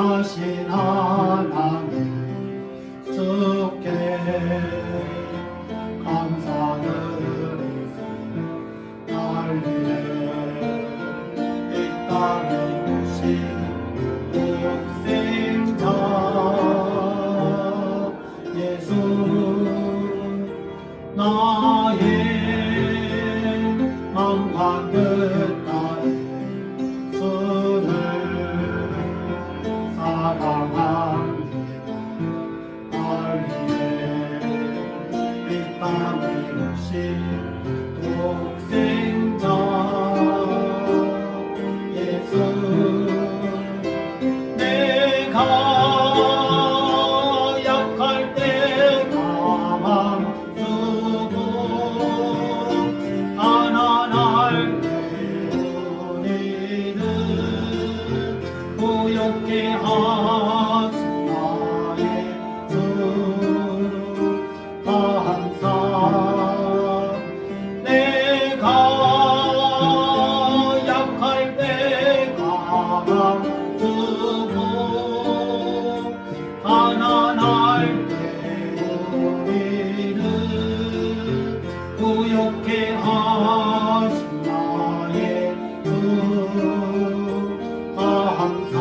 거룩하신 하나님 주께 감사드리세. 날 위해 이 땅에 오신 독생자 예수, 나의 맘과 뜻 다해 주를 사랑합니다. 날 위해 이 땅에 오신 독생자 예수, 내가 약할 때 가만두고 가난할 때 우리를 부욕해 하신 나의 주, 감사. 내가 약할 때 가만두고 가난할 때 우리를 부욕해 하신 나의 주, 감사.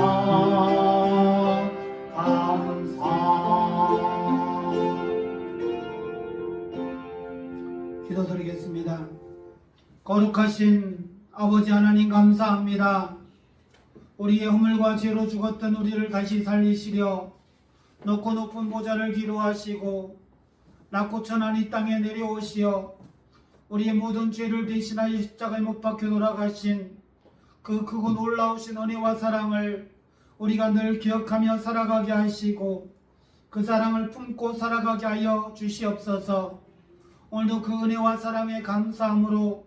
기도드리겠습니다. 거룩하신 아버지 하나님, 감사합니다. 우리의 허물과 죄로 죽었던 우리를 다시 살리시려 높고 높은 보좌를 기로하시고 낮고 천한 이 땅에 내려오시어 우리의 모든 죄를 대신하여 십자가에 못 박혀 돌아가신 그 크고 놀라우신 은혜와 사랑을 우리가 늘 기억하며 살아가게 하시고 그 사랑을 품고 살아가게 하여 주시옵소서. 오늘도 그 은혜와 사랑에 감사함으로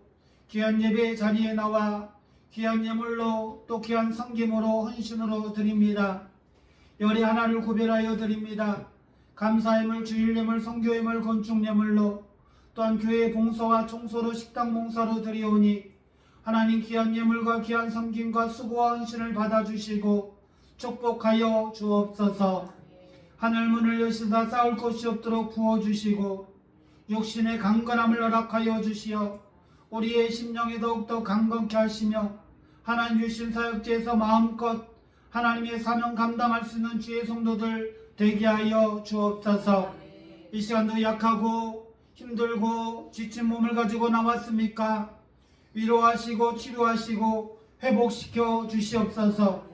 귀한 예배의 자리에 나와 귀한 예물로 또 귀한 성김으로 헌신으로 드립니다. 열의 하나를 구별하여 드립니다. 감사예물, 주일예물, 성교예물, 건축예물로 또한 교회의 봉사와 청소로 식당 봉사로 드리오니 하나님 귀한 예물과 귀한 성김과 수고와 헌신을 받아주시고 축복하여 주옵소서. 하늘문을 여시사 싸울 곳이 없도록 부어주시고 육신의 강건함을 허락하여 주시어 우리의 심령이 더욱더 강건케 하시며 하나님 주신 사역지에서 마음껏 하나님의 사명 감당할 수 있는 주의 성도들 되게 하여 주옵소서. 이 시간도 약하고 힘들고 지친 몸을 가지고 나왔습니까? 위로하시고 치료하시고 회복시켜 주시옵소서.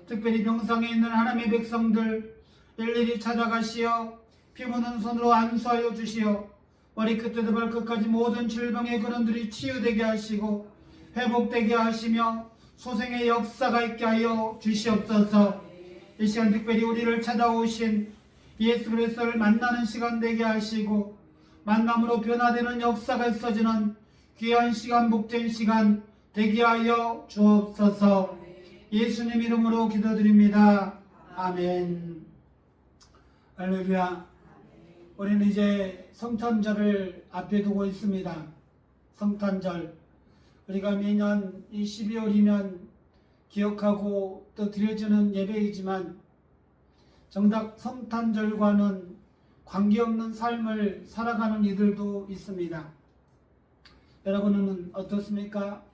특별히 병상에 있는 하나님의 백성들 일일이 찾아가시어 피 묻은 손으로 안수하여 주시어 머리끝에서 발끝까지 모든 질병의 근원들이 치유되게 하시고 회복되게 하시며 소생의 역사가 있게 하여 주시옵소서. 이 시간 특별히 우리를 찾아오신 예수 그리스도를 만나는 시간 되게 하시고 만남으로 변화되는 역사가 있어지는 귀한 시간, 복된 시간 되게 하여 주옵소서. 예수님 이름으로 기도드립니다. 아멘. 할렐루야. 우리는 이제 성탄절을 앞에 두고 있습니다. 성탄절. 우리가 매년 이 12월이면 기억하고 또 드려지는 예배이지만 정작 성탄절과는 관계없는 삶을 살아가는 이들도 있습니다. 여러분은 어떻습니까?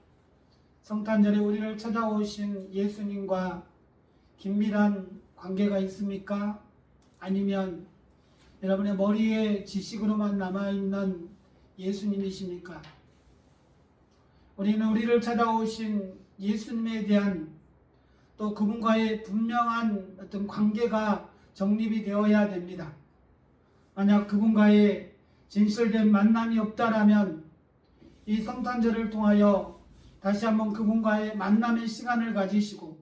성탄절에 우리를 찾아오신 예수님과 긴밀한 관계가 있습니까? 아니면 여러분의 머리에 지식으로만 남아있는 예수님이십니까? 우리는 우리를 찾아오신 예수님에 대한 또 그분과의 분명한 어떤 관계가 정립이 되어야 됩니다. 만약 그분과의 진실된 만남이 없다라면 이 성탄절을 통하여 다시 한번 그분과의 만남의 시간을 가지시고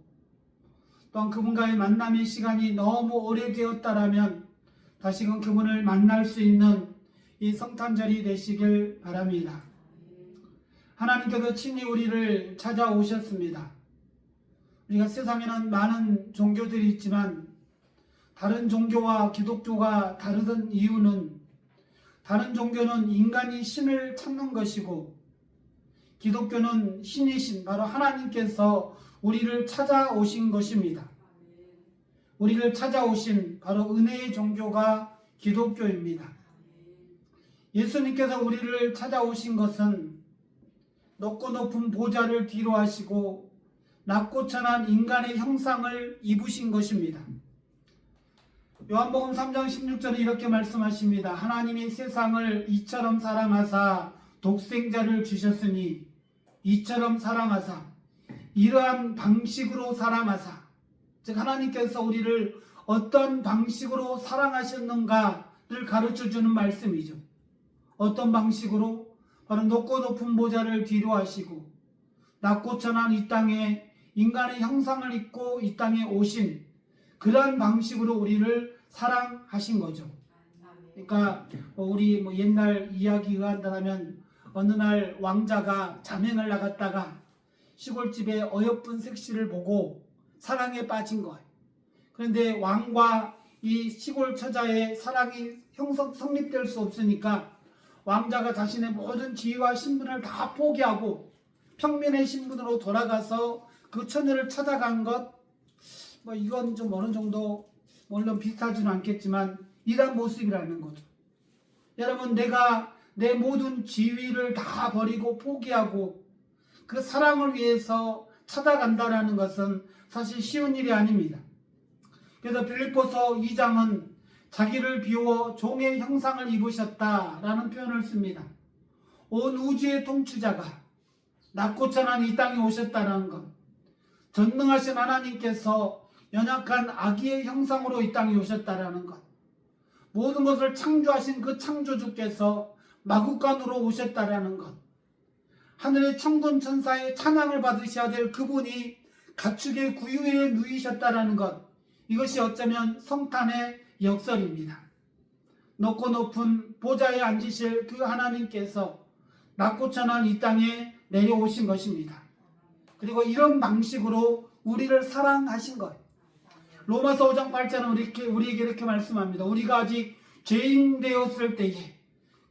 또한 그분과의 만남의 시간이 너무 오래되었다라면 다시금 그분을 만날 수 있는 이 성탄절이 되시길 바랍니다. 하나님께서 친히 우리를 찾아오셨습니다. 우리가 세상에는 많은 종교들이 있지만 다른 종교와 기독교가 다르던 이유는 다른 종교는 인간이 신을 찾는 것이고 기독교는 신이신 바로 하나님께서 우리를 찾아오신 것입니다. 우리를 찾아오신 바로 은혜의 종교가 기독교입니다. 예수님께서 우리를 찾아오신 것은 높고 높은 보좌를 뒤로 하시고 낮고 천한 인간의 형상을 입으신 것입니다. 요한복음 3장 16절에 이렇게 말씀하십니다. 하나님이 세상을 이처럼 사랑하사 독생자를 주셨으니 이처럼 사랑하사 이러한 방식으로 사랑하사, 즉 하나님께서 우리를 어떤 방식으로 사랑하셨는가를 가르쳐주는 말씀이죠. 어떤 방식으로? 바로 높고 높은 보좌를 뒤로 하시고 낮고 천한 이 땅에 인간의 형상을 입고 이 땅에 오신 그러한 방식으로 우리를 사랑하신 거죠. 그러니까 우리 옛날 이야기가 한다면 어느 날 왕자가 잠행을 나갔다가 시골집에 어여쁜 색시를 보고 사랑에 빠진 거예요. 그런데 왕과 이 시골 처자의 사랑이 성립될 수 없으니까 왕자가 자신의 모든 지위와 신분을 다 포기하고 평민의 신분으로 돌아가서 그 처녀를 찾아간 것, 이건 좀 어느 정도 물론 비슷하지는 않겠지만 이런 모습이라는 거죠. 여러분, 내가 내 모든 지위를 다 버리고 포기하고 그 사랑을 위해서 찾아간다라는 것은 사실 쉬운 일이 아닙니다. 그래서 빌립보서 2장은 자기를 비워 종의 형상을 입으셨다라는 표현을 씁니다. 온 우주의 통치자가 낮고 천한 이 땅에 오셨다는 것, 전능하신 하나님께서 연약한 아기의 형상으로 이 땅에 오셨다라는 것, 모든 것을 창조하신 그 창조주께서 마구간으로 오셨다라는 것, 하늘의 천군 천사의 찬양을 받으셔야 될 그분이 가축의 구유에 누이셨다라는 것, 이것이 어쩌면 성탄의 역설입니다. 높고 높은 보좌에 앉으실 그 하나님께서 낮고 천한 이 땅에 내려오신 것입니다. 그리고 이런 방식으로 우리를 사랑하신 것. 로마서 5장 8절은 우리에게 이렇게 말씀합니다. 우리가 아직 죄인 되었을 때에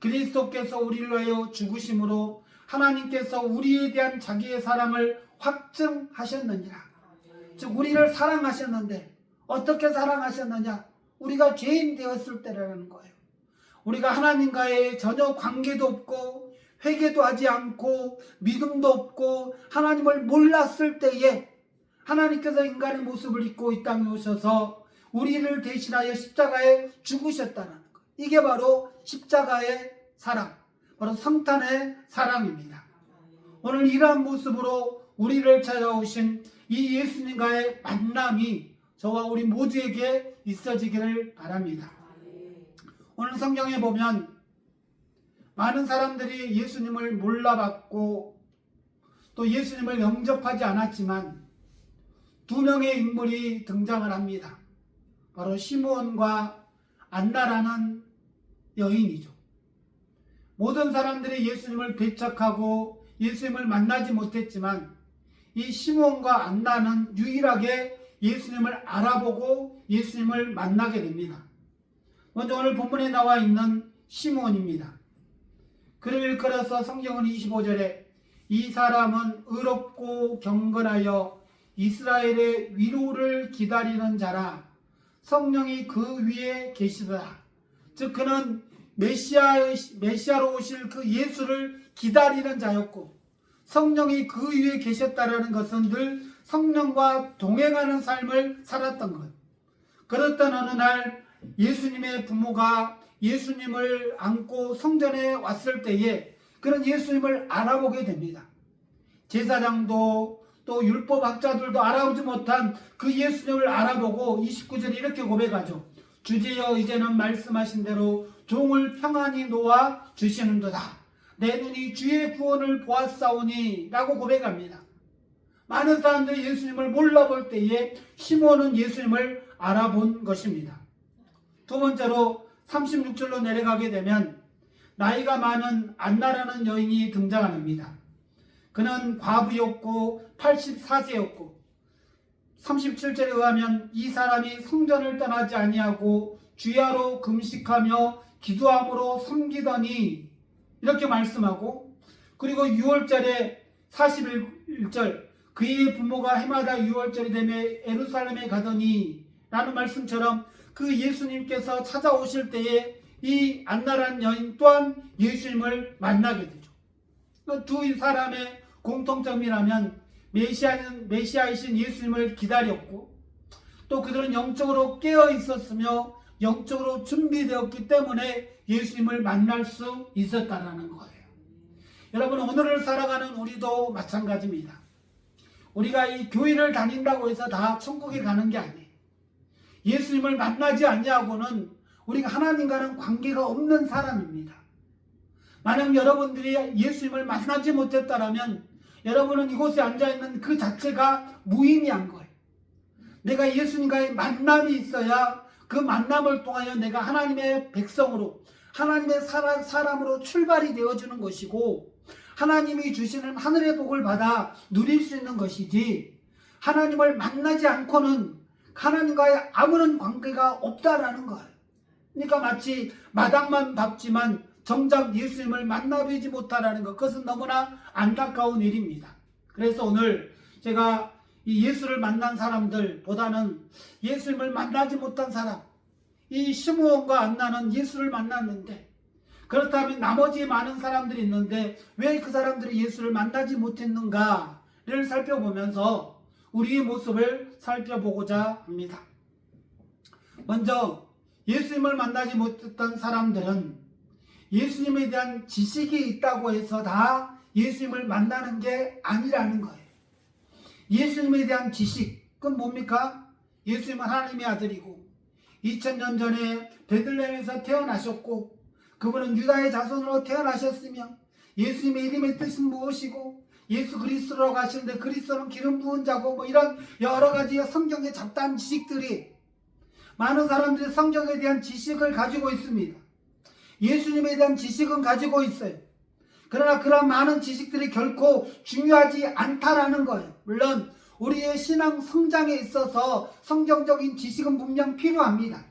그리스도께서 우리를 위하여 죽으심으로 하나님께서 우리에 대한 자기의 사랑을 확증하셨느니라. 즉 우리를 사랑하셨는데 어떻게 사랑하셨느냐? 우리가 죄인 되었을 때라는 거예요. 우리가 하나님과의 전혀 관계도 없고 회개도 하지 않고 믿음도 없고 하나님을 몰랐을 때에 하나님께서 인간의 모습을 입고 이 땅에 오셔서 우리를 대신하여 십자가에 죽으셨다는 거예요. 이게 바로 십자가의 사랑, 바로 성탄의 사랑입니다. 오늘 이러한 모습으로 우리를 찾아오신 이 예수님과의 만남이 저와 우리 모두에게 있어지기를 바랍니다. 오늘 성경에 보면 많은 사람들이 예수님을 몰라봤고 또 예수님을 영접하지 않았지만 두 명의 인물이 등장을 합니다. 바로 시므온과 안나라는 여인이죠. 모든 사람들이 예수님을 배척하고 예수님을 만나지 못했지만 이 시므온과 안나는 유일하게 예수님을 알아보고 예수님을 만나게 됩니다. 먼저 오늘 본문에 나와 있는 시므온입니다. 그를 일컬어서 성경은 25절에 이 사람은 의롭고 경건하여 이스라엘의 위로를 기다리는 자라 성령이 그 위에 계시더라. 즉 그는 메시아로 오실 그 예수를 기다리는 자였고 성령이 그 위에 계셨다라는 것은 늘 성령과 동행하는 삶을 살았던 것. 그랬던 어느 날 예수님의 부모가 예수님을 안고 성전에 왔을 때에 그런 예수님을 알아보게 됩니다. 제사장도 또 율법학자들도 알아보지 못한 그 예수님을 알아보고 29절에 이렇게 고백하죠. 주제여 이제는 말씀하신 대로 종을 평안히 놓아 주시는도다. 내 눈이 주의 구원을 보았사오니 라고 고백합니다. 많은 사람들이 예수님을 몰라볼 때에 시므온은 예수님을 알아본 것입니다. 두 번째로 36절로 내려가게 되면 나이가 많은 안나라는 여인이 등장합니다. 그는 과부였고 84세였고 37절에 의하면 이 사람이 성전을 떠나지 아니하고 주야로 금식하며 기도함으로 섬기더니 이렇게 말씀하고 그리고 6월절에 41절 그의 부모가 해마다 6월절이 되며 예루살렘에 가더니 라는 말씀처럼 그 예수님께서 찾아오실 때에 이 안나란 여인 또한 예수님을 만나게 되죠. 두 사람의 공통점이라면 메시아이신 예수님을 기다렸고, 또 그들은 영적으로 깨어 있었으며 영적으로 준비되었기 때문에 예수님을 만날 수 있었다라는 거예요. 여러분, 오늘을 살아가는 우리도 마찬가지입니다. 우리가 이 교회를 다닌다고 해서 다 천국에 가는 게 아니에요. 예수님을 만나지 않냐고는 우리가 하나님과는 관계가 없는 사람입니다. 만약 여러분들이 예수님을 만나지 못했다면 여러분은 이곳에 앉아있는 그 자체가 무의미한 거예요. 내가 예수님과의 만남이 있어야 그 만남을 통하여 내가 하나님의 백성으로, 하나님의 사람으로 출발이 되어주는 것이고, 하나님이 주시는 하늘의 복을 받아 누릴 수 있는 것이지, 하나님을 만나지 않고는 하나님과의 아무런 관계가 없다라는 거예요. 그러니까 마치 마당만 밟지만 정작 예수님을 만나뵈지 못하라는 것, 그것은 너무나 안타까운 일입니다. 그래서 오늘 제가 이 예수를 만난 사람들보다는 예수님을 만나지 못한 사람, 이 시므온과 안나는 예수를 만났는데, 그렇다면 나머지 많은 사람들이 있는데 왜 그 사람들이 예수를 만나지 못했는가를 살펴보면서 우리의 모습을 살펴보고자 합니다. 먼저 예수님을 만나지 못했던 사람들은 예수님에 대한 지식이 있다고 해서 다 예수님을 만나는 게 아니라는 거예요. 예수님에 대한 지식, 그건 뭡니까? 예수님은 하나님의 아들이고 2000년 전에 베들레헴에서 태어나셨고, 그분은 유다의 자손으로 태어나셨으며 예수님의 이름의 뜻은 무엇이고 예수 그리스도라고 하시는데 그리스도는 기름 부은 자고, 이런 여러 가지 성경의 잡다한 지식들이, 많은 사람들이 성경에 대한 지식을 가지고 있습니다. 예수님에 대한 지식은 가지고 있어요. 그러나 그런 많은 지식들이 결코 중요하지 않다라는 거예요. 물론 우리의 신앙 성장에 있어서 성경적인 지식은 분명 필요합니다.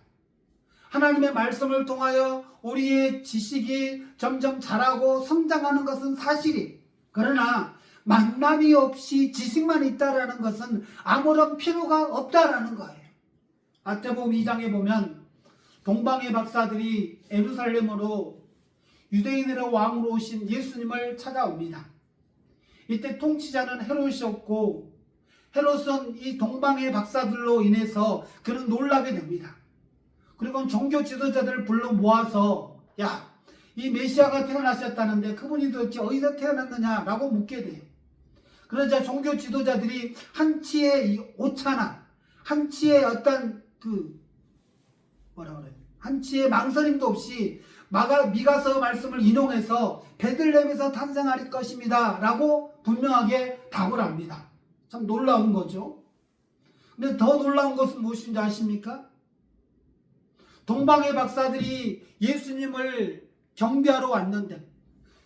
하나님의 말씀을 통하여 우리의 지식이 점점 자라고 성장하는 것은 사실이, 그러나 만남이 없이 지식만 있다라는 것은 아무런 필요가 없다라는 거예요. 마태복음 2장에 보면 동방의 박사들이 예루살렘으로 유대인의 왕으로 오신 예수님을 찾아옵니다. 이때 통치자는 헤롯이었고, 헤롯은 이 동방의 박사들로 인해서 그는 놀라게 됩니다. 그리고 종교 지도자들을 불러 모아서, 야, 이 메시아가 태어나셨다는데 그분이 도대체 어디서 태어났느냐라고 묻게 돼요. 그러자 종교 지도자들이 한치의 오차나 한치의 어떤 한치의 망설임도 없이 미가서 말씀을 인용해서 베들레헴에서 탄생할 것입니다 라고 분명하게 답을 합니다. 참 놀라운 거죠. 근데 더 놀라운 것은 무엇인지 아십니까? 동방의 박사들이 예수님을 경배하러 왔는데,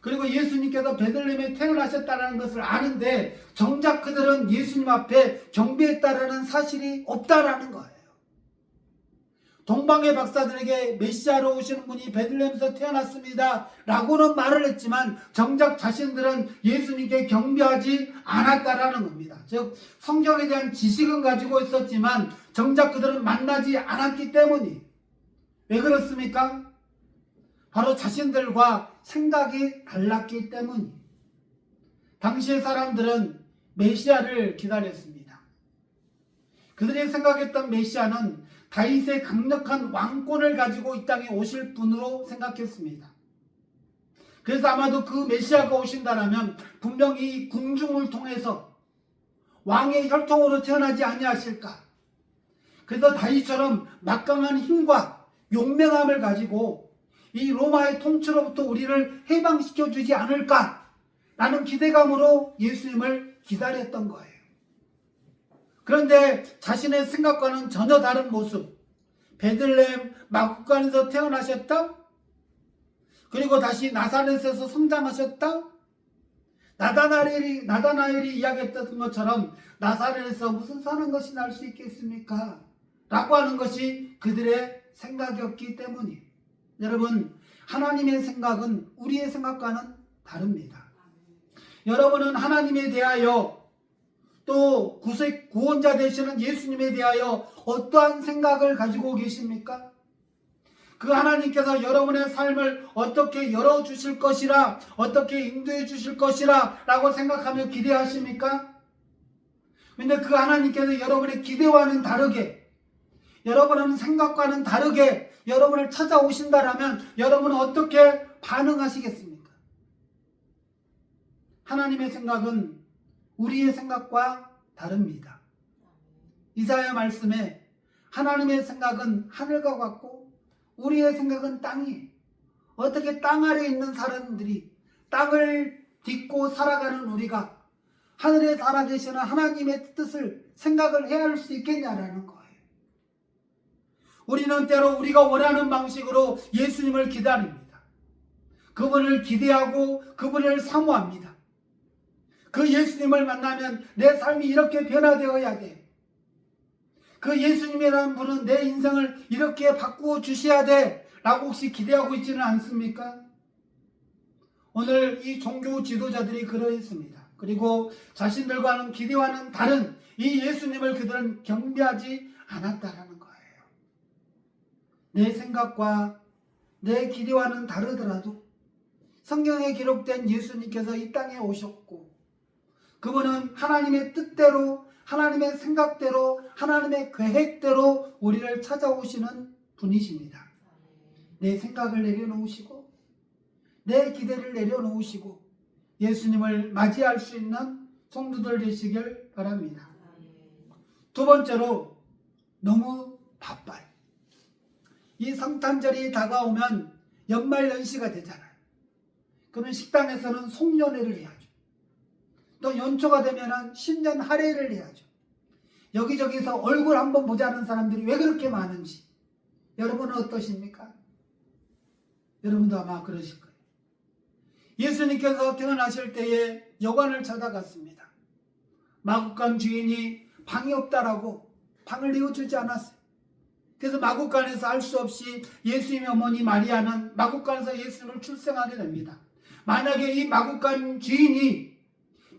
그리고 예수님께서 베들레헴에 태어나셨다는 것을 아는데 정작 그들은 예수님 앞에 경배했다라는 사실이 없다라는 거예요. 동방의 박사들에게 메시아로 오시는 분이 베들레헴에서 태어났습니다 라고는 말을 했지만 정작 자신들은 예수님께 경배하지 않았다라는 겁니다. 즉 성경에 대한 지식은 가지고 있었지만 정작 그들은 만나지 않았기 때문이. 왜 그렇습니까? 바로 자신들과 생각이 달랐기 때문이. 당시의 사람들은 메시아를 기다렸습니다. 그들이 생각했던 메시아는 다윗의 강력한 왕권을 가지고 이 땅에 오실 분으로 생각했습니다. 그래서 아마도 그 메시아가 오신다라면 분명히 궁중을 통해서 왕의 혈통으로 태어나지 아니하실까. 그래서 다윗처럼 막강한 힘과 용맹함을 가지고 이 로마의 통치로부터 우리를 해방시켜 주지 않을까라는 기대감으로 예수님을 기다렸던 거예요. 그런데 자신의 생각과는 전혀 다른 모습, 베들레헴 마구간에서 태어나셨다? 그리고 다시 나사렛에서 성장하셨다? 나다나엘이 이야기했던 것처럼 나사렛에서 무슨 선한 것이 날 수 있겠습니까? 라고 하는 것이 그들의 생각이었기 때문이에요. 여러분, 하나님의 생각은 우리의 생각과는 다릅니다. 여러분은 하나님에 대하여 또 구원자 되시는 예수님에 대하여 어떠한 생각을 가지고 계십니까? 그 하나님께서 여러분의 삶을 어떻게 열어주실 것이라, 어떻게 인도해 주실 것이라 라고 생각하며 기대하십니까? 근데 그 하나님께서 여러분의 기대와는 다르게, 여러분의 생각과는 다르게 여러분을 찾아오신다라면 여러분은 어떻게 반응하시겠습니까? 하나님의 생각은 우리의 생각과 다릅니다. 이사야 말씀에 하나님의 생각은 하늘과 같고 우리의 생각은 땅이에요. 어떻게 땅 아래에 있는 사람들이, 땅을 딛고 살아가는 우리가 하늘에 살아계시는 하나님의 뜻을 생각을 헤아릴 수 있겠냐라는 거예요. 우리는 때로 우리가 원하는 방식으로 예수님을 기다립니다. 그분을 기대하고 그분을 사모합니다. 그 예수님을 만나면 내 삶이 이렇게 변화되어야 돼. 그 예수님이라는 분은 내 인생을 이렇게 바꾸어 주셔야 돼 라고 혹시 기대하고 있지는 않습니까? 오늘 이 종교 지도자들이 그러했습니다. 그리고 자신들과는 기대와는 다른 이 예수님을 그들은 경배하지 않았다라는 거예요. 내 생각과 내 기대와는 다르더라도 성경에 기록된 예수님께서 이 땅에 오셨고 그분은 하나님의 뜻대로, 하나님의 생각대로, 하나님의 계획대로 우리를 찾아오시는 분이십니다. 내 생각을 내려놓으시고 내 기대를 내려놓으시고 예수님을 맞이할 수 있는 성도들 되시길 바랍니다. 두 번째로, 너무 바빠요. 이 성탄절이 다가오면 연말연시가 되잖아요. 그러면 식당에서는 송년회를 해야죠. 또 연초가 되면 신년 할애를 해야죠. 여기저기서 얼굴 한번 보자는 사람들이 왜 그렇게 많은지 여러분은 어떠십니까? 여러분도 아마 그러실 거예요. 예수님께서 태어나실 때에 여관을 찾아갔습니다. 마구간 주인이 방이 없다라고 방을 내어주지 않았어요. 그래서 마구간에서 할 수 없이 예수님의 어머니 마리아는 마구간에서 예수님을 출생하게 됩니다. 만약에 이 마구간 주인이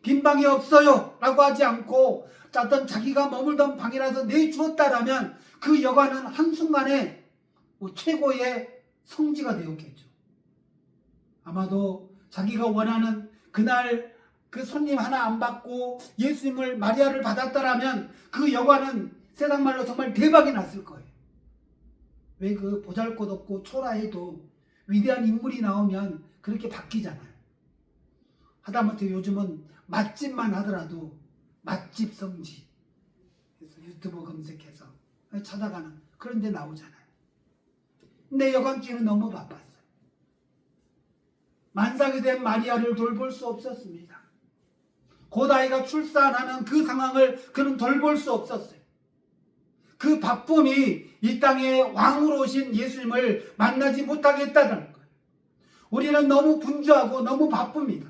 빈 방이 없어요 라고 하지 않고 어떤 자기가 머물던 방이라도 내주었다라면 그 여관은 한순간에 최고의 성지가 되었겠죠. 아마도 자기가 원하는 그날 그 손님 하나 안 받고 예수님을 마리아를 받았다라면 그 여관은 세상 말로 정말 대박이 났을 거예요. 왜 그 보잘것없고 초라해도 위대한 인물이 나오면 그렇게 바뀌잖아요. 하다못해 요즘은 맛집만 하더라도 맛집 성지, 그래서 유튜브 검색해서 찾아가는 그런 데 나오잖아요. 근데 여관주인은 너무 바빴어요. 만삭이 된 마리아를 돌볼 수 없었습니다. 곧 아이가 출산하는 그 상황을 그는 돌볼 수 없었어요. 그 바쁨이 이 땅에 왕으로 오신 예수님을 만나지 못하게 했다는 거예요. 우리는 너무 분주하고 너무 바쁩니다.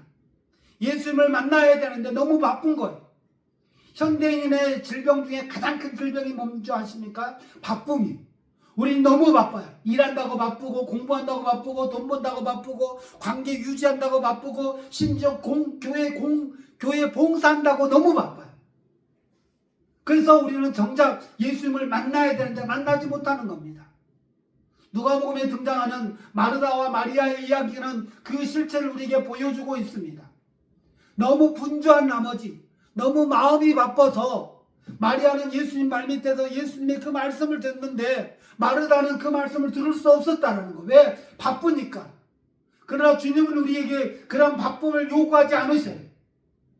예수님을 만나야 되는데 너무 바쁜 거예요. 현대인의 질병 중에 가장 큰 질병이 뭔지 아십니까? 바쁨이. 우린 너무 바빠요. 일한다고 바쁘고, 공부한다고 바쁘고, 돈 번다고 바쁘고, 관계 유지한다고 바쁘고, 심지어 교회 봉사한다고 너무 바빠요. 그래서 우리는 정작 예수님을 만나야 되는데 만나지 못하는 겁니다. 누가복음에 등장하는 마르다와 마리아의 이야기는 그 실체를 우리에게 보여주고 있습니다. 너무 분주한 나머지, 너무 마음이 바빠서 마리아는 예수님 발밑에서 예수님의 그 말씀을 듣는데 마르다는 그 말씀을 들을 수 없었다는 거. 왜? 바쁘니까. 그러나 주님은 우리에게 그런 바쁨을 요구하지 않으셔요.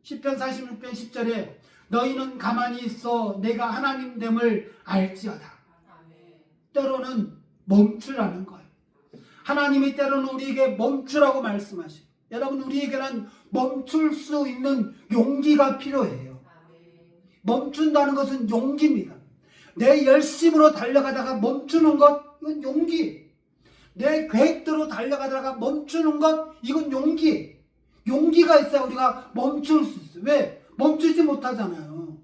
시편 46편 10절에 너희는 가만히 있어 내가 하나님됨을 알지어다. 때로는 멈추라는 거예요. 하나님이 때로는 우리에게 멈추라고 말씀하시고, 여러분 우리에게는 멈출 수 있는 용기가 필요해요. 멈춘다는 것은 용기입니다. 내 열심으로 달려가다가 멈추는 것, 이건 용기. 내 계획대로 달려가다가 멈추는 것, 이건 용기. 용기가 있어야 우리가 멈출 수 있어요. 왜? 멈추지 못하잖아요.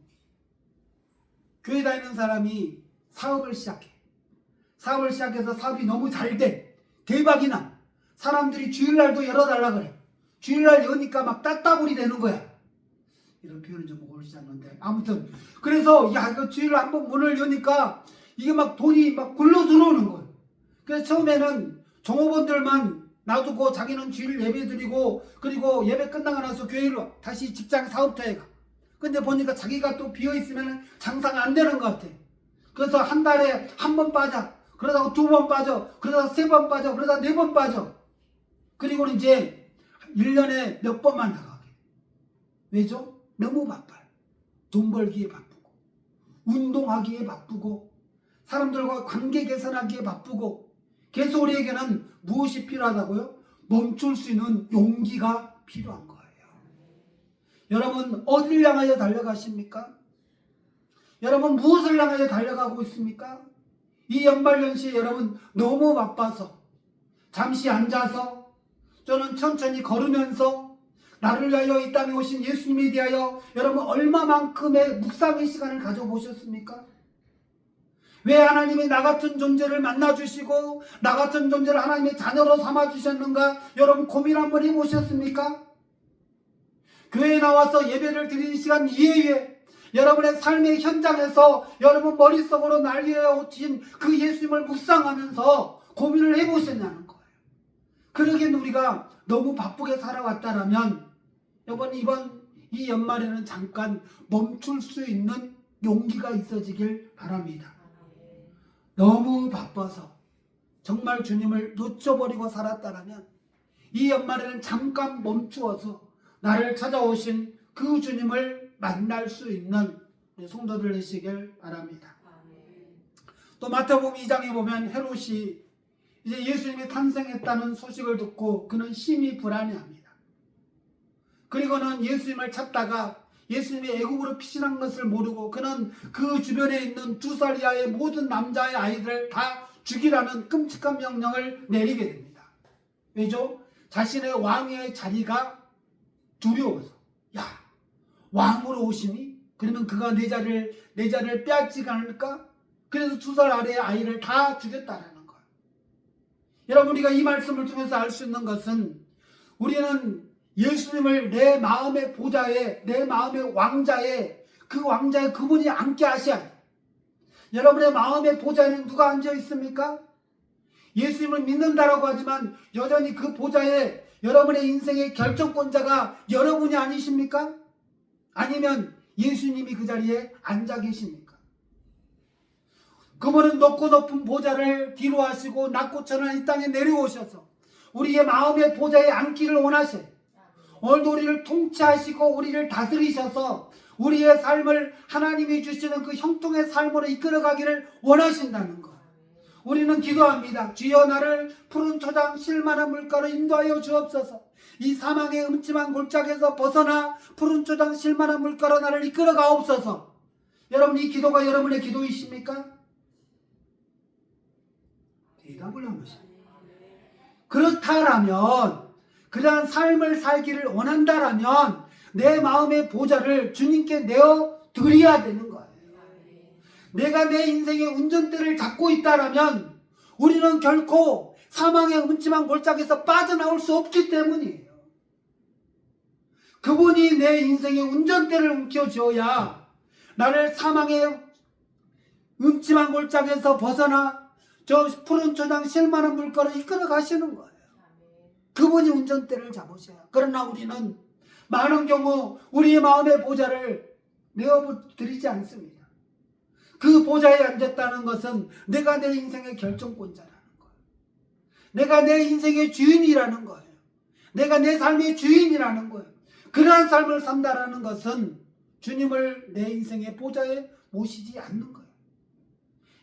교회 다니는 사람이 사업을 시작해. 사업을 시작해서 사업이 너무 잘 돼. 대박이 나. 사람들이 주일날도 열어달라 그래. 주일날 여니까 막 따따블이 되는 거야. 이런 표현은 좀 옳지 않는데 아무튼 그래서 야 이거 주일 한번 문을 여니까 이게 막 돈이 막 굴러 들어오는 거예요. 그래서 처음에는 종업원들만 놔두고 자기는 주일 예배 드리고 그리고 예배 끝나고 나서 교회로 다시 직장 사업터에 가. 근데 보니까 자기가 또 비어있으면 장사가 안 되는 것 같아. 그래서 한 달에 한 번 빠져. 그러다가 두 번 빠져. 그러다가 세 번 빠져. 그러다가 네 번 빠져. 그리고는 이제 1년에 몇 번만 나가게. 왜죠? 너무 바빠요. 돈 벌기에 바쁘고 운동하기에 바쁘고 사람들과 관계 개선하기에 바쁘고 그래서 우리에게는 무엇이 필요하다고요? 멈출 수 있는 용기가 필요한 거예요. 여러분 어디를 향하여 달려가십니까? 여러분 무엇을 향하여 달려가고 있습니까? 이 연말연시에 여러분 너무 바빠서 잠시 앉아서 저는 천천히 걸으면서 나를 위하여 이 땅에 오신 예수님에 대하여 여러분 얼마만큼의 묵상의 시간을 가져보셨습니까? 왜 하나님이 나 같은 존재를 만나주시고 나 같은 존재를 하나님의 자녀로 삼아주셨는가 여러분 고민 한번 해보셨습니까? 교회에 나와서 예배를 드리는 시간 이외에 여러분의 삶의 현장에서 여러분 머릿속으로 날려 오친 그 예수님을 묵상하면서 고민을 해보셨냐는 거예요. 그러기엔 우리가 너무 바쁘게 살아왔다라면 이번 이 연말에는 잠깐 멈출 수 있는 용기가 있어지길 바랍니다. 너무 바빠서 정말 주님을 놓쳐버리고 살았다라면 이 연말에는 잠깐 멈추어서 나를 찾아오신 그 주님을 만날 수 있는 성도들 되시길 바랍니다. 또 마태복음 2장에 보면 헤롯이 이제 예수님이 탄생했다는 소식을 듣고 그는 심히 불안해합니다. 그리고는 예수님을 찾다가 예수님이 애국으로 피신한 것을 모르고 그는 그 주변에 있는 2살 이하의 모든 남자의 아이들을 다 죽이라는 끔찍한 명령을 내리게 됩니다. 왜죠? 자신의 왕의 자리가 두려워서. 야, 왕으로 오시니? 그러면 그가 내 자리를 빼앗지가 않을까? 그래서 2살 아래의 아이를 다 죽였다라는 거예요. 여러분 우리가 이 말씀을 통해서 알 수 있는 것은 우리는 예수님을 내 마음의 보좌에 내 마음의 왕자에 그 왕자에 그분이 앉게 하셔야 돼요. 여러분의 마음의 보좌에는 누가 앉아 있습니까? 예수님을 믿는다라고 하지만 여전히 그 보좌에 여러분의 인생의 결정권자가 여러분이 아니십니까? 아니면 예수님이 그 자리에 앉아 계십니까? 그분은 높고 높은 보좌를 뒤로 하시고 낮고 천한 이 땅에 내려오셔서 우리의 마음의 보좌에 앉기를 원하셔요. 오늘도 우리를 통치하시고 우리를 다스리셔서 우리의 삶을 하나님이 주시는 그 형통의 삶으로 이끌어가기를 원하신다는 것. 우리는 기도합니다. 주여 나를 푸른 초장 실만한 물가로 인도하여 주옵소서. 이 사망의 음침한 골짜기에서 벗어나 푸른 초장 실만한 물가로 나를 이끌어 가옵소서. 여러분 이 기도가 여러분의 기도이십니까? 대답을 안 하십니다. 그렇다라면 그러한 삶을 살기를 원한다라면 내 마음의 보좌를 주님께 내어 드려야 되는 거예요. 내가 내 인생의 운전대를 잡고 있다라면 우리는 결코 사망의 음침한 골짜기에서 빠져나올 수 없기 때문이에요. 그분이 내 인생의 운전대를 움켜쥐어야 나를 사망의 음침한 골짜기에서 벗어나 저 푸른 초장 실만한 물가로 이끌어 가시는 거예요. 그분이 운전대를 잡으셔요. 그러나 우리는 많은 경우 우리의 마음의 보좌를 내어드리지 않습니다. 그 보좌에 앉았다는 것은 내가 내 인생의 결정권자라는 거예요. 내가 내 인생의 주인이라는 거예요. 내가 내 삶의 주인이라는 거예요. 그러한 삶을 산다라는 것은 주님을 내 인생의 보좌에 모시지 않는 거예요.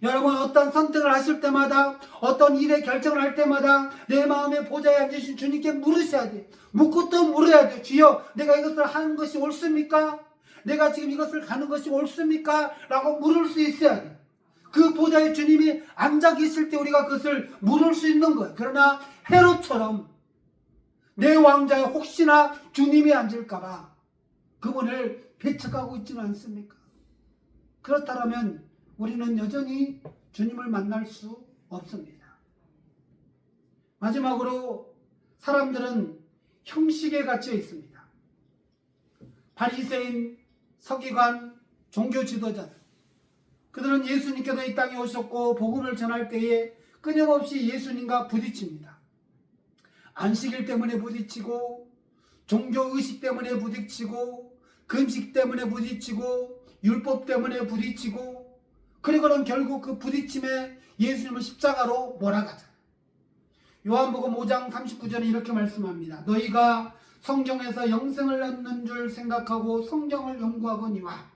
여러분 어떤 선택을 하실 때마다 어떤 일의 결정을 할 때마다 내 마음의 보좌에 앉으신 주님께 물으셔야 돼요. 묻고 또 물어야 돼요. 주여 내가 이것을 하는 것이 옳습니까? 내가 지금 이것을 가는 것이 옳습니까? 라고 물을 수 있어야 돼요. 그 보좌에 주님이 앉아 계실 때 우리가 그것을 물을 수 있는 거예요. 그러나 헤롯처럼 내 왕자에 혹시나 주님이 앉을까 봐 그분을 배척하고 있지는 않습니까? 그렇다면 우리는 여전히 주님을 만날 수 없습니다. 마지막으로 사람들은 형식에 갇혀 있습니다. 바리새인, 서기관, 종교 지도자들, 그들은 예수님께서 이 땅에 오셨고 복음을 전할 때에 끊임없이 예수님과 부딪힙니다. 안식일 때문에 부딪히고, 종교의식 때문에 부딪히고, 금식 때문에 부딪히고, 율법 때문에 부딪히고, 그리고는 결국 그 부딪힘에 예수님을 십자가로 몰아가잖아요. 요한복음 5장 39절에 이렇게 말씀합니다. 너희가 성경에서 영생을 얻는 줄 생각하고 성경을 연구하거니와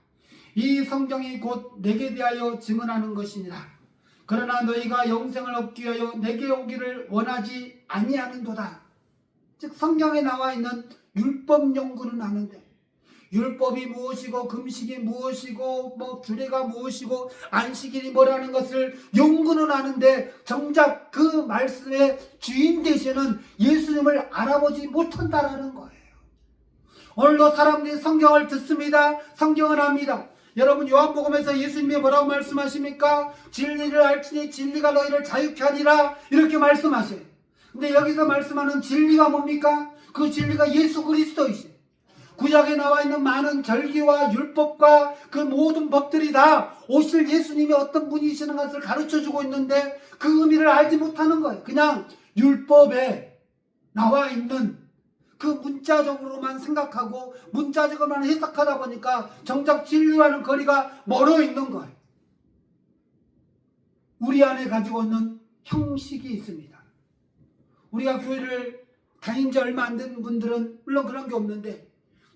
이 성경이 곧 내게 대하여 증언하는 것이니라. 그러나 너희가 영생을 얻기 위하여 내게 오기를 원하지 아니하는도다. 즉 성경에 나와 있는 율법 연구는 하는데, 율법이 무엇이고 금식이 무엇이고 뭐 규례가 무엇이고 안식일이 뭐라는 것을 연구는 하는데 정작 그 말씀의 주인 되시는 예수님을 알아보지 못한다라는 거예요. 오늘도 사람들이 성경을 듣습니다. 성경을 합니다. 여러분, 요한복음에서 예수님이 뭐라고 말씀하십니까? 진리를 알지니 진리가 너희를 자유케 하리라, 이렇게 말씀하세요. 근데 여기서 말씀하는 진리가 뭡니까? 그 진리가 예수 그리스도이세요. 구약에 나와 있는 많은 절기와 율법과 그 모든 법들이 다 오실 예수님이 어떤 분이시는 것을 가르쳐주고 있는데 그 의미를 알지 못하는 거예요. 그냥 율법에 나와 있는 그 문자적으로만 생각하고 문자적으로만 해석하다 보니까 정작 진리와는 거리가 멀어 있는 거예요. 우리 안에 가지고 있는 형식이 있습니다. 우리가 교회를 다닌 지 얼마 안 된 분들은 물론 그런 게 없는데,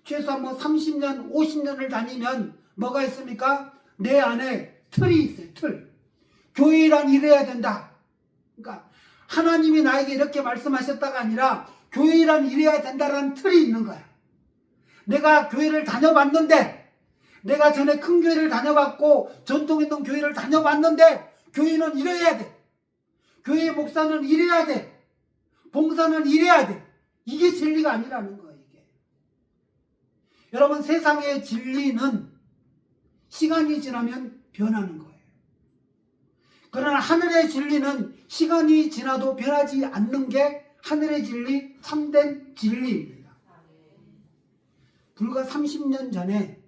최소한 뭐 30년, 50년을 다니면 뭐가 있습니까? 내 안에 틀이 있어요. 틀. 교회란 이래야 된다. 그러니까 하나님이 나에게 이렇게 말씀하셨다가 아니라 교회란 이래야 된다라는 틀이 있는 거야. 내가 교회를 다녀봤는데, 내가 전에 큰 교회를 다녀봤고 전통 있는 교회를 다녀봤는데 교회는 이래야 돼. 교회 목사는 이래야 돼. 봉사는 이래야 돼. 이게 진리가 아니라는 거예요. 여러분, 세상의 진리는 시간이 지나면 변하는 거예요. 그러나 하늘의 진리는 시간이 지나도 변하지 않는 게 하늘의 진리, 참된 진리입니다. 불과 30년 전에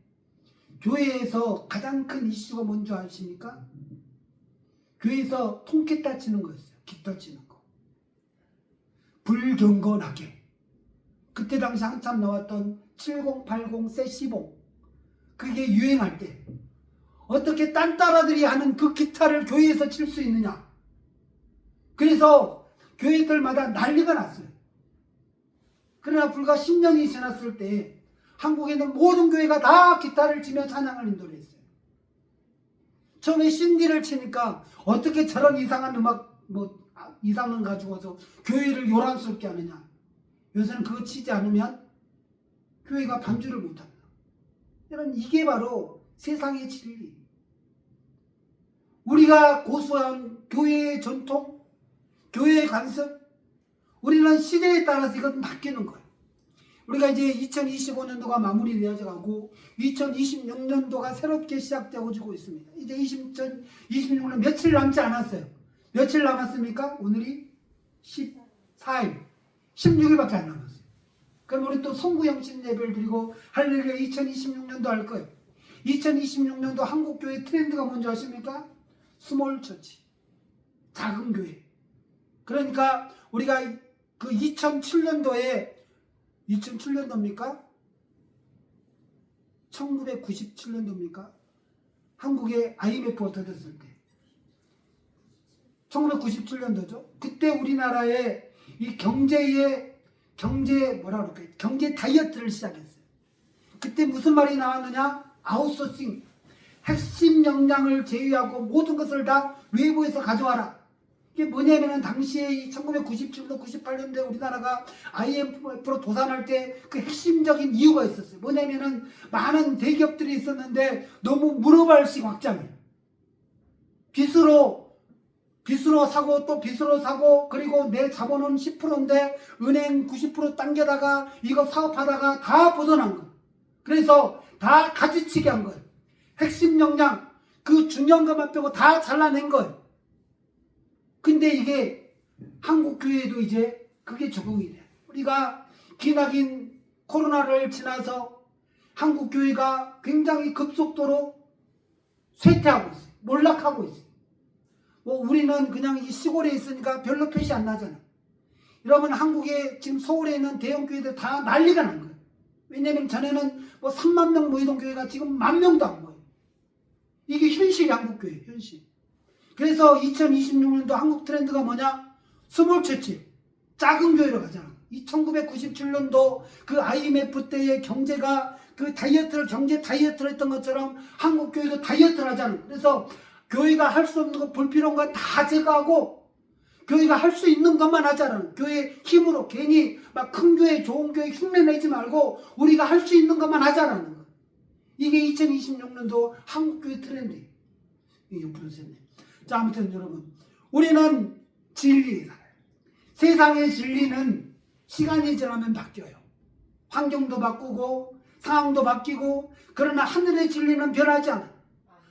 교회에서 가장 큰 이슈가 뭔지 아십니까? 교회에서 통기타 치는 거였어요. 기타 치는 거. 불경건하게. 그때 당시 한참 나왔던 7080 세시봉, 그게 유행할 때 어떻게 딴따라들이 하는 그 기타를 교회에서 칠 수 있느냐. 그래서 교회들마다 난리가 났어요. 그러나 불과 10년이 지났을 때 한국에 있는 모든 교회가 다 기타를 치며 찬양을 인도했어요. 처음에 신디를 치니까 어떻게 저런 이상한 음악, 이상한 가지고서 교회를 요란스럽게 하느냐. 요새는 그거 치지 않으면 교회가 반주를 못합니다. 여러분, 이게 바로 세상의 진리. 우리가 고수한 교회의 전통, 교회의 관습, 우리는 시대에 따라서 이것은 바뀌는 거예요. 우리가 이제 2025년도가 마무리되어져 가고 2026년도가 새롭게 시작되어지고 있습니다. 이제 2026년 며칠 남지 않았어요. 며칠 남았습니까? 오늘이 14일, 16일밖에 안 남았어요. 그럼 우리 또 성구영신 예배를 드리고 할렐루야 2026년도 할 거예요. 2026년도 한국교회 트렌드가 뭔지 아십니까? 스몰 처치, 작은 교회. 그러니까 우리가 그 2007년도에 2007년도입니까? 1997년도입니까? 한국에 IMF가 터졌을 때 1997년도죠. 그때 우리나라의 이 경제 다이어트를 시작했어요. 그때 무슨 말이 나왔느냐? 아웃소싱, 핵심 역량을 제외하고 모든 것을 다 외부에서 가져와라. 이게 뭐냐면은 당시에 1997년도 98년도에 우리나라가 IMF로 도산할 때 그 핵심적인 이유가 있었어요. 뭐냐면은 많은 대기업들이 있었는데 너무 문어발식 확장이에요. 빚으로 사고 또 빚으로 사고, 그리고 내 자본은 10%인데 은행 90% 당겨다가 이거 사업하다가 다 벗어난 거예요. 그래서 다 가지치기 한 거예요. 핵심 역량, 그 중요한 것만 빼고 다 잘라낸 거예요. 근데 이게 한국 교회도 이제 그게 적응이 돼요. 우리가 기나긴 코로나를 지나서 한국 교회가 굉장히 급속도로 쇠퇴하고 있어요. 몰락하고 있어요. 우리는 그냥 이 시골에 있으니까 별로 표시 안 나잖아. 여러분, 한국에 지금 서울에 있는 대형 교회들 다 난리가 난 거예요. 왜냐면 전에는 3만 명 모이던 교회가 지금 10,000명도 안 모여요. 이게 현실이 한국 교회예요, 현실. 그래서 2026년도 한국 트렌드가 뭐냐? 스몰 처치, 작은 교회로 가잖아. 1997년도 그 IMF 때의 경제가 그 경제 다이어트를 했던 것처럼 한국 교회도 다이어트를 하잖아. 그래서 교회가 할 수 없는 거, 불필요한 거 다 제거하고 교회가 할 수 있는 것만 하자는, 교회 힘으로 괜히 막 큰 교회, 좋은 교회 흉내내지 말고 우리가 할 수 있는 것만 하자라는 거. 이게 2026년도 한국 교회 트렌드예요. 이게 부르셨네. 자, 아무튼 여러분, 우리는 진리에 살아요. 세상의 진리는 시간이 지나면 바뀌어요. 환경도 바꾸고 상황도 바뀌고, 그러나 하늘의 진리는 변하지 않아요.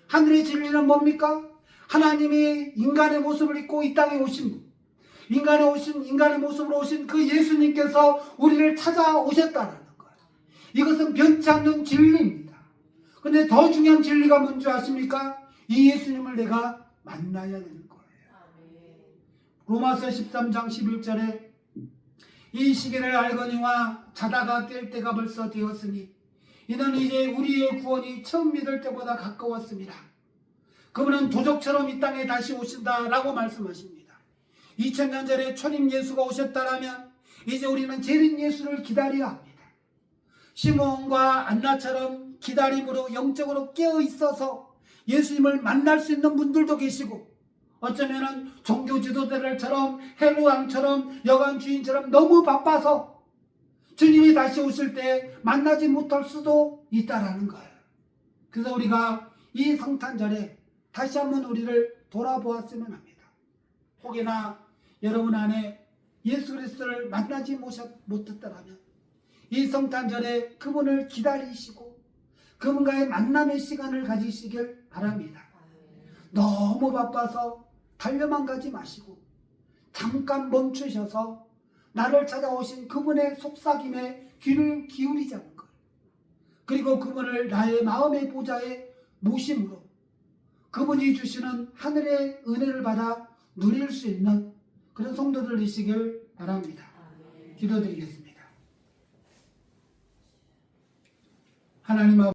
하늘의 진리는 뭡니까? 하나님이 인간의 모습을 입고 이 땅에 오신 분, 인간의 모습으로 오신 그 예수님께서 우리를 찾아오셨다는 거예요. 이것은 변치 않는 진리입니다. 그런데 더 중요한 진리가 뭔지 아십니까? 이 예수님을 내가 만나야 되는 거예요. 로마서 13장 11절에 이 시기를 알거니와 자다가 깰 때가 벌써 되었으니 이는 이제 우리의 구원이 처음 믿을 때보다 가까웠습니다. 그분은 도적처럼 이 땅에 다시 오신다라고 말씀하십니다. 2000년 전에 초림 예수가 오셨다라면 이제 우리는 재림 예수를 기다려야 합니다. 시몬과 안나처럼 기다림으로 영적으로 깨어 있어서 예수님을 만날 수 있는 분들도 계시고, 어쩌면은 종교 지도자들처럼 헤롯왕처럼 여관 주인처럼 너무 바빠서 주님이 다시 오실 때 만나지 못할 수도 있다라는 거예요. 그래서 우리가 이 성탄절에 다시 한번 우리를 돌아보았으면 합니다. 혹여나 여러분 안에 예수 그리스도를 만나지 못했다면 이 성탄절에 그분을 기다리시고 그분과의 만남의 시간을 가지시길 바랍니다. 너무 바빠서 달려만 가지 마시고 잠깐 멈추셔서 나를 찾아오신 그분의 속삭임에 귀를 기울이자는 거예요. 그리고 그분을 나의 마음의 보좌에 모심으로 그분이 주시는 하늘의 은혜를 받아 누릴 수 있는 그런 성도들 되시길 바랍니다. 기도드리겠습니다. 하나님 아버지,